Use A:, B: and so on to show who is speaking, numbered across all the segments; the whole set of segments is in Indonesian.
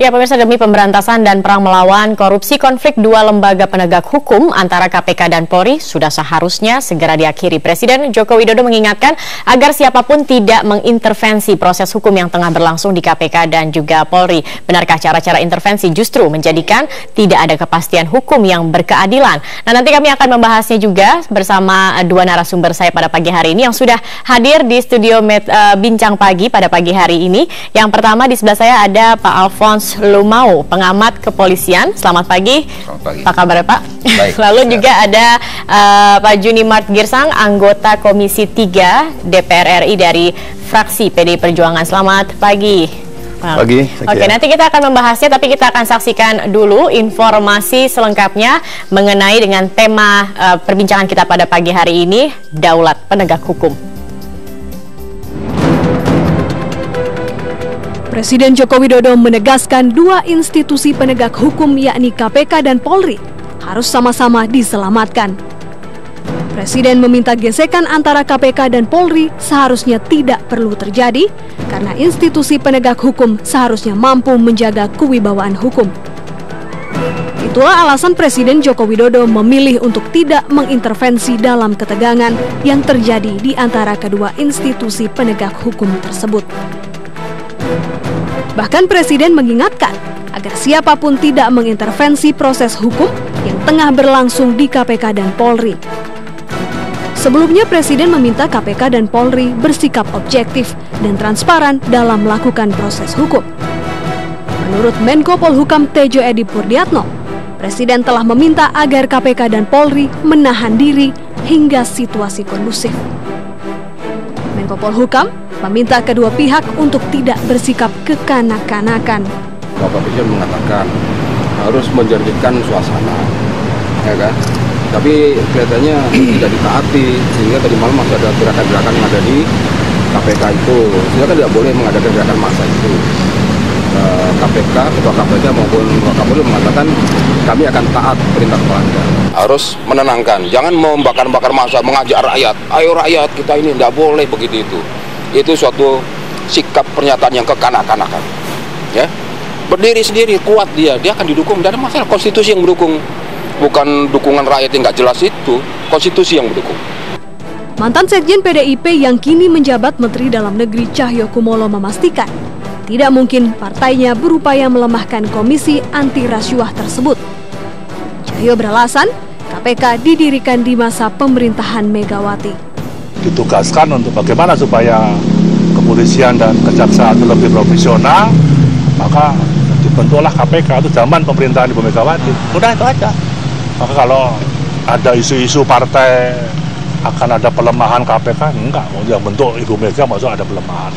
A: Ya, pemirsa, demi pemberantasan dan perang melawan korupsi, konflik dua lembaga penegak hukum antara KPK dan Polri sudah seharusnya segera diakhiri. Presiden Joko Widodo mengingatkan agar siapapun tidak mengintervensi proses hukum yang tengah berlangsung di KPK dan juga Polri. Benarkah cara-cara intervensi justru menjadikan tidak ada kepastian hukum yang berkeadilan? Nah, nanti kami akan membahasnya juga bersama dua narasumber saya pada pagi hari ini yang sudah hadir di studio Bincang Pagi pada pagi hari ini. Yang pertama di sebelah saya ada Pak Alphonse Lumau, pengamat kepolisian. Selamat pagi.
B: Selamat pagi.
A: Apa kabar, Pak?
B: Baik.
A: Lalu juga ada Pak Junimart Girsang, anggota Komisi 3 DPR RI dari fraksi PDI Perjuangan. Selamat pagi.
B: Pagi.
A: Oke, nanti kita akan membahasnya, tapi kita akan saksikan dulu informasi selengkapnya mengenai dengan tema perbincangan kita pada pagi hari ini, Daulat Penegak Hukum.
C: Presiden Joko Widodo menegaskan dua institusi penegak hukum yakni KPK dan Polri harus sama-sama diselamatkan. Presiden meminta gesekan antara KPK dan Polri seharusnya tidak perlu terjadi karena institusi penegak hukum seharusnya mampu menjaga kewibawaan hukum. Itulah alasan Presiden Joko Widodo memilih untuk tidak mengintervensi dalam ketegangan yang terjadi di antara kedua institusi penegak hukum tersebut. Bahkan Presiden mengingatkan agar siapapun tidak mengintervensi proses hukum yang tengah berlangsung di KPK dan Polri. Sebelumnya Presiden meminta KPK dan Polri bersikap objektif dan transparan dalam melakukan proses hukum. Menurut Menko Polhukam Tejo Edi Purdiatno, Presiden telah meminta agar KPK dan Polri menahan diri hingga situasi kondusif. Menko Polhukam meminta kedua pihak untuk tidak bersikap kekanak-kanakan.
B: Bapak Presiden mengatakan harus menjernihkan suasana, ya kan? Tapi kelihatannya tidak ditaati, sehingga tadi malam masih ada gerakan-gerakan yang ada di KPK itu. Sehingga kan tidak boleh mengadakan gerakan massa itu. KPK, Ketua KPK maupun Kapolri mengatakan kami akan taat perintah kepala negara. Harus menenangkan, jangan membakar-bakar massa, mengajak rakyat. Ayo rakyat, kita ini tidak boleh begitu itu. Itu suatu sikap pernyataan yang kekanak-kanakan. Ya, berdiri sendiri, kuat dia akan didukung. Tidak ada masalah, konstitusi yang mendukung, bukan dukungan rakyat yang nggak jelas itu, konstitusi yang mendukung.
C: Mantan Sekjen PDIP yang kini menjabat Menteri Dalam Negeri Cahyokumolo memastikan tidak mungkin partainya berupaya melemahkan komisi anti rasuah tersebut. Cahyo beralasan KPK didirikan di masa pemerintahan Megawati.
D: Ditugaskan untuk bagaimana supaya kepolisian dan kejaksaan itu lebih profesional, maka dibentuklah KPK itu zaman pemerintahan Ibu Megawati. Udah itu aja. Maka kalau ada isu-isu partai akan ada pelemahan KPK, enggak. Yang bentuk Ibu Mega maksud ada pelemahan.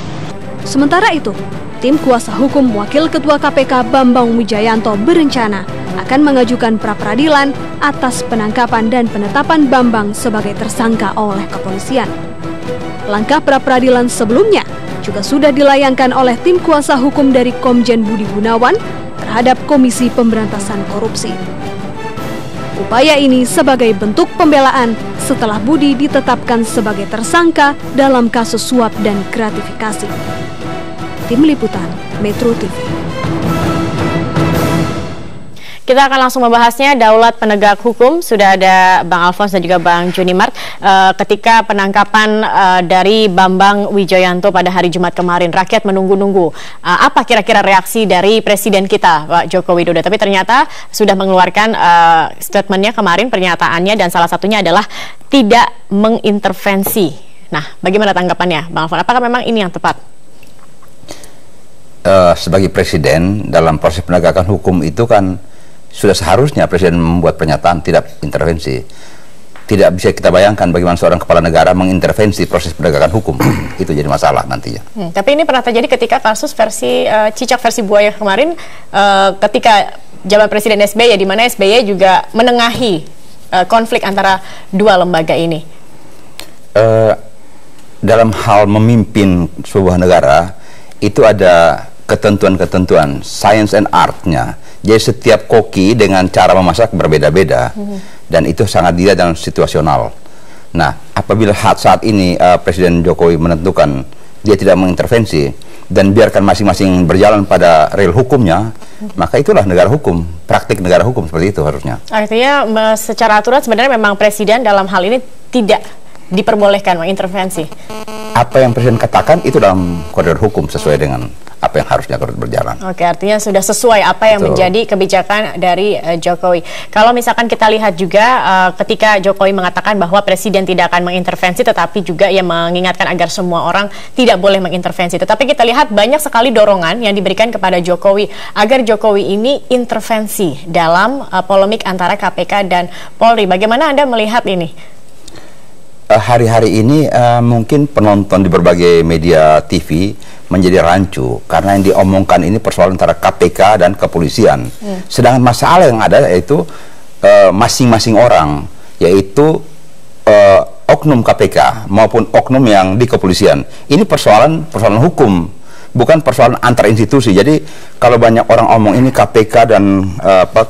C: Sementara itu, tim kuasa hukum Wakil Ketua KPK Bambang Wijayanto berencana akan mengajukan pra-peradilan atas penangkapan dan penetapan Bambang sebagai tersangka oleh kepolisian. Langkah pra-peradilan sebelumnya juga sudah dilayangkan oleh tim kuasa hukum dari Komjen Budi Gunawan terhadap Komisi Pemberantasan Korupsi. Upaya ini sebagai bentuk pembelaan setelah Budi ditetapkan sebagai tersangka dalam kasus suap dan gratifikasi. Tim Liputan Metro TV.
A: Kita akan langsung membahasnya, Daulat Penegak Hukum. Sudah ada Bang Alphonse dan juga Bang Junimart. Ketika penangkapan dari Bambang Wijoyanto pada hari Jumat kemarin, rakyat menunggu-nunggu. Apa kira-kira reaksi dari Presiden kita, Pak Joko Widodo? Tapi ternyata sudah mengeluarkan statementnya kemarin, pernyataannya, dan salah satunya adalah tidak mengintervensi. Nah, bagaimana tanggapannya, Bang Alphonse? Apakah memang ini yang tepat?
E: Sebagai presiden dalam proses penegakan hukum itu kan sudah seharusnya presiden membuat pernyataan tidak intervensi. Tidak bisa kita bayangkan bagaimana seorang kepala negara mengintervensi proses penegakan hukum. Itu jadi masalah nantinya.
A: Tapi ini pernah terjadi ketika kasus versi cicak versi buaya kemarin, ketika zaman Presiden SBY, di mana SBY juga menengahi konflik antara dua lembaga ini.
E: Dalam hal memimpin sebuah negara itu ada ketentuan-ketentuan, science and art-nya. Jadi setiap koki dengan cara memasak berbeda-beda, dan itu sangat dilihat dalam situasional. Nah, apabila saat ini Presiden Jokowi menentukan dia tidak mengintervensi dan biarkan masing-masing berjalan pada rel hukumnya, maka itulah negara hukum, praktik negara hukum seperti itu harusnya.
A: Artinya secara aturan sebenarnya memang presiden dalam hal ini tidak diperbolehkan mengintervensi.
E: Apa yang presiden katakan itu dalam koridor hukum sesuai dengan apa yang harusnya berjalan.
A: Oke, artinya sudah sesuai apa yang menjadi kebijakan dari Jokowi. Kalau misalkan kita lihat juga ketika Jokowi mengatakan bahwa presiden tidak akan mengintervensi, tetapi juga ia mengingatkan agar semua orang tidak boleh mengintervensi. Tetapi kita lihat banyak sekali dorongan yang diberikan kepada Jokowi agar Jokowi ini intervensi dalam polemik antara KPK dan Polri. Bagaimana Anda melihat ini?
E: Hari-hari ini mungkin penonton di berbagai media TV menjadi rancu karena yang diomongkan ini persoalan antara KPK dan kepolisian. Sedangkan masalah yang ada yaitu masing-masing orang, yaitu oknum KPK maupun oknum yang di kepolisian. Ini persoalan hukum, bukan persoalan antar institusi. Jadi kalau banyak orang omong ini KPK dan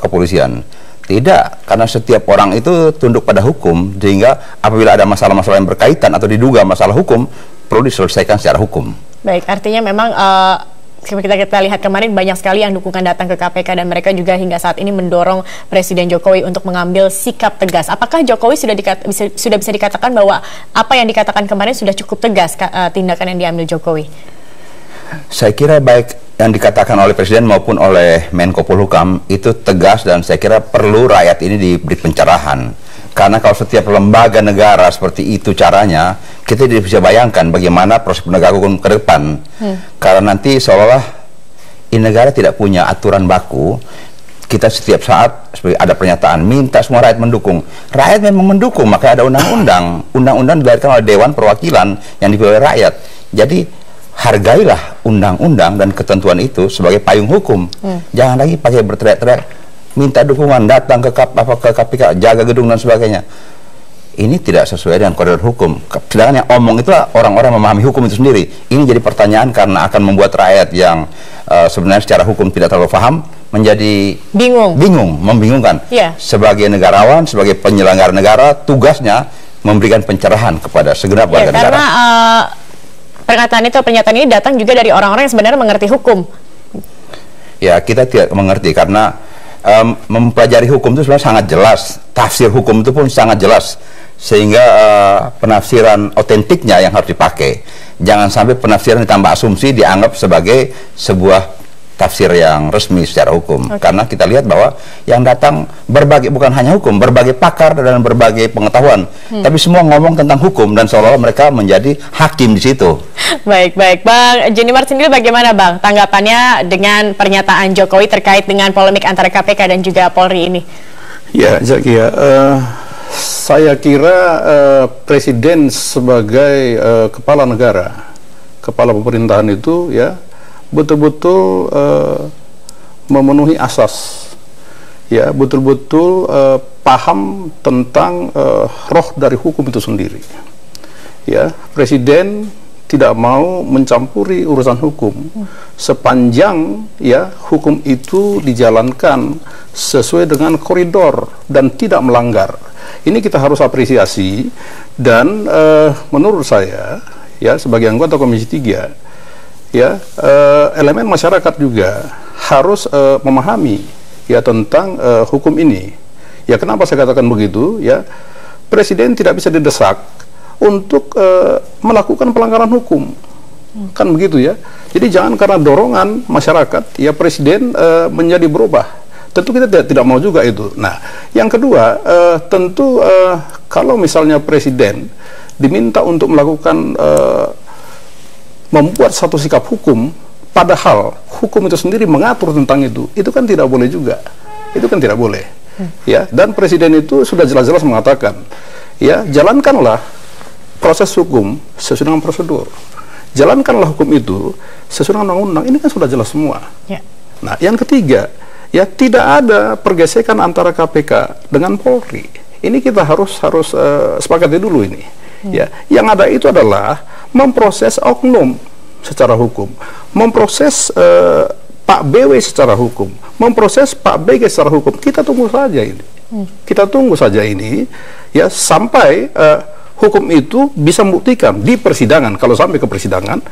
E: kepolisian, tidak, karena setiap orang itu tunduk pada hukum, sehingga apabila ada masalah-masalah yang berkaitan atau diduga masalah hukum, perlu diselesaikan secara hukum.
A: Baik, artinya memang kita lihat kemarin banyak sekali yang dukungan datang ke KPK dan mereka juga hingga saat ini mendorong Presiden Jokowi untuk mengambil sikap tegas. Apakah Jokowi sudah bisa dikatakan bahwa apa yang dikatakan kemarin sudah cukup tegas tindakan yang diambil Jokowi?
E: Saya kira baik yang dikatakan oleh Presiden maupun oleh Menko Polhukam itu tegas, dan saya kira perlu rakyat ini diberi pencerahan. Karena kalau setiap lembaga negara seperti itu caranya, kita tidak bisa bayangkan bagaimana proses penegakan hukum ke depan. Karena nanti seolah-olah ini negara tidak punya aturan baku. Kita setiap saat ada pernyataan minta semua rakyat mendukung. Rakyat memang mendukung, maka ada undang-undang. Undang-undang dilahirkan oleh Dewan Perwakilan yang dipilih oleh rakyat. Jadi hargailah undang-undang dan ketentuan itu sebagai payung hukum. Jangan lagi pakai berteriak-teriak minta dukungan, datang ke KPK, jaga gedung dan sebagainya. Ini tidak sesuai dengan koridor hukum. Sedangkan yang omong itulah orang-orang memahami hukum itu sendiri. Ini jadi pertanyaan karena akan membuat rakyat yang sebenarnya secara hukum tidak terlalu paham menjadi bingung, membingungkan. Sebagai negarawan, sebagai penyelenggara negara, tugasnya memberikan pencerahan kepada segenap warga negara.
A: Pernyataan ini datang juga dari orang-orang yang sebenarnya mengerti hukum.
E: Ya, kita tidak mengerti karena mempelajari hukum itu sebenarnya sangat jelas. Tafsir hukum itu pun sangat jelas. Sehingga penafsiran otentiknya yang harus dipakai. Jangan sampai penafsiran ditambah asumsi dianggap sebagai sebuah tafsir yang resmi secara hukum. Karena kita lihat bahwa yang datang berbagai, bukan hanya hukum, berbagai pakar dan berbagai pengetahuan, tapi semua ngomong tentang hukum dan seolah-olah mereka menjadi hakim di situ.
A: Baik, Bang Junimart sendiri bagaimana Bang tanggapannya dengan pernyataan Jokowi terkait dengan polemik antara KPK dan juga Polri ini?
F: Ya, saya kira Presiden sebagai kepala negara, kepala pemerintahan itu ya betul-betul memenuhi asas, ya betul-betul paham tentang roh dari hukum itu sendiri. Ya, Presiden tidak mau mencampuri urusan hukum sepanjang ya hukum itu dijalankan sesuai dengan koridor dan tidak melanggar. Ini kita harus apresiasi, dan menurut saya ya sebagai anggota Komisi 3 ya elemen masyarakat juga harus memahami ya tentang hukum ini. Ya, kenapa saya katakan begitu? Ya, Presiden tidak bisa didesak untuk melakukan pelanggaran hukum, kan begitu ya. Jadi jangan karena dorongan masyarakat ya Presiden menjadi berubah. Tentu kita tidak mau juga itu. Nah, yang kedua tentu kalau misalnya Presiden diminta untuk melakukan membuat satu sikap hukum, padahal hukum itu sendiri mengatur tentang itu kan tidak boleh juga. Itu kan tidak boleh. Ya, dan Presiden itu sudah jelas-jelas mengatakan, ya jalankanlah proses hukum sesuai dengan prosedur. Jalankanlah hukum itu sesuai dengan undang-undang. Ini kan sudah jelas semua. Ya. Nah, yang ketiga, ya tidak ada pergesekan antara KPK dengan Polri. Ini kita harus sepakati dulu ini. Ya, yang ada itu adalah memproses oknum secara hukum, memproses Pak BW secara hukum, memproses Pak BG secara hukum. Kita tunggu saja ini. Kita tunggu saja ini ya sampai hukum itu bisa membuktikan di persidangan, kalau sampai ke persidangan,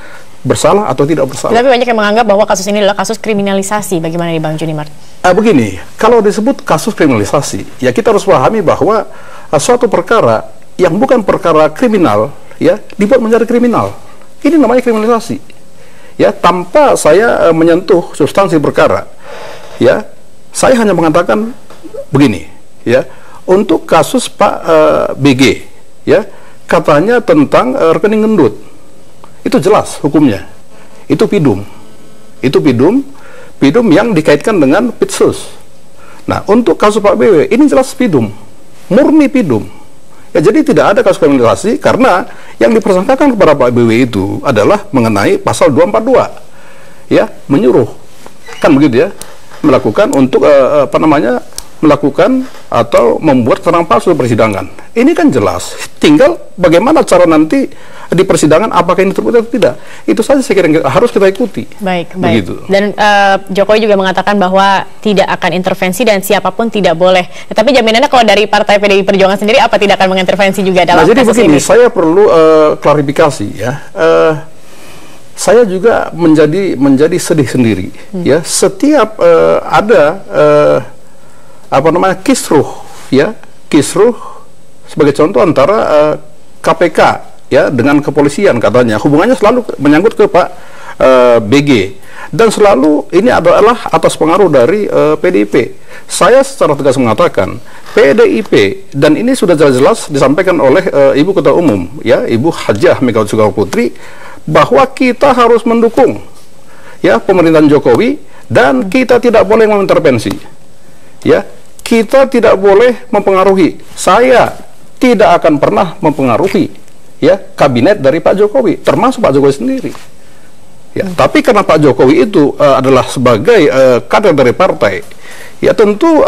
F: bersalah atau tidak bersalah.
A: Tapi banyak yang menganggap bahwa kasus ini adalah kasus kriminalisasi. Bagaimana nih Bang Junimart?
F: Begini, kalau disebut kasus kriminalisasi, ya kita harus pahami bahwa suatu perkara yang bukan perkara kriminal, ya dibuat menjadi kriminal. Ini namanya kriminalisasi. Ya, tanpa saya menyentuh substansi perkara, ya saya hanya mengatakan begini, ya untuk kasus Pak BG, ya katanya tentang rekening gendut. Itu jelas hukumnya. Itu pidum. Itu pidum yang dikaitkan dengan pitsus. Nah, untuk kasus Pak BW ini jelas pidum. Murni pidum. Ya, jadi tidak ada kasus kriminalisasi karena yang dipersangkakan kepada Pak BW itu adalah mengenai pasal 242. Ya, menyuruh. Kan begitu ya. Melakukan untuk melakukan atau membuat keterangan palsu di persidangan. Ini kan jelas. Tinggal bagaimana cara nanti di persidangan apakah ini terbukti atau tidak. Itu saja saya kira harus kita ikuti.
A: Baik.
F: Begitu.
A: Dan Jokowi juga mengatakan bahwa tidak akan intervensi dan siapapun tidak boleh. Tapi jaminannya kalau dari Partai PDI Perjuangan sendiri apa tidak akan mengintervensi juga dalam
F: jadi
A: kasus
F: begini,
A: ini?
F: saya perlu klarifikasi ya. Saya juga menjadi sedih sendiri ya setiap ada kisruh ya, kisruh sebagai contoh antara KPK ya dengan kepolisian, katanya hubungannya selalu menyangkut ke Pak BG dan selalu ini adalah atas pengaruh dari PDIP. Saya secara tegas mengatakan PDIP, dan ini sudah jelas-jelas disampaikan oleh Ibu Ketua Umum ya, Ibu Hajah Megawati Soekarno Putri, bahwa kita harus mendukung ya pemerintahan Jokowi dan kita tidak boleh mengintervensi. Ya, kita tidak boleh mempengaruhi. Saya tidak akan pernah mempengaruhi ya kabinet dari Pak Jokowi, termasuk Pak Jokowi sendiri. Ya, tapi karena Pak Jokowi itu adalah sebagai kader dari partai, ya tentu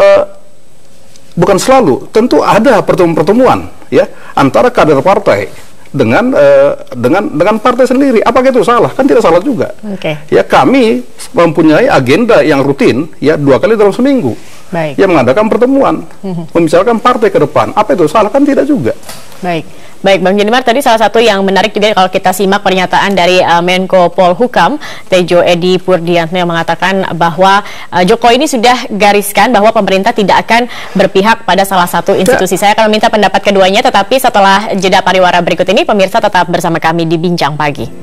F: bukan selalu, tentu ada pertemuan-pertemuan ya antara kader partai dengan partai sendiri. Apakah itu salah? Kan tidak salah juga. Ya, kami mempunyai agenda yang rutin ya 2 kali dalam seminggu.
A: Baik.
F: Yang mengadakan pertemuan, membicarakan partai ke depan. Apa itu salah? Kan tidak juga.
A: Baik, Bang Junimart, tadi salah satu yang menarik juga kalau kita simak pernyataan dari Menko Polhukam Tejo Edi Purdiantno yang mengatakan bahwa Jokowi ini sudah gariskan bahwa pemerintah tidak akan berpihak pada salah satu institusi. Saya akan meminta pendapat keduanya, tetapi setelah jeda pariwara berikut ini, pemirsa tetap bersama kami di Bincang Pagi.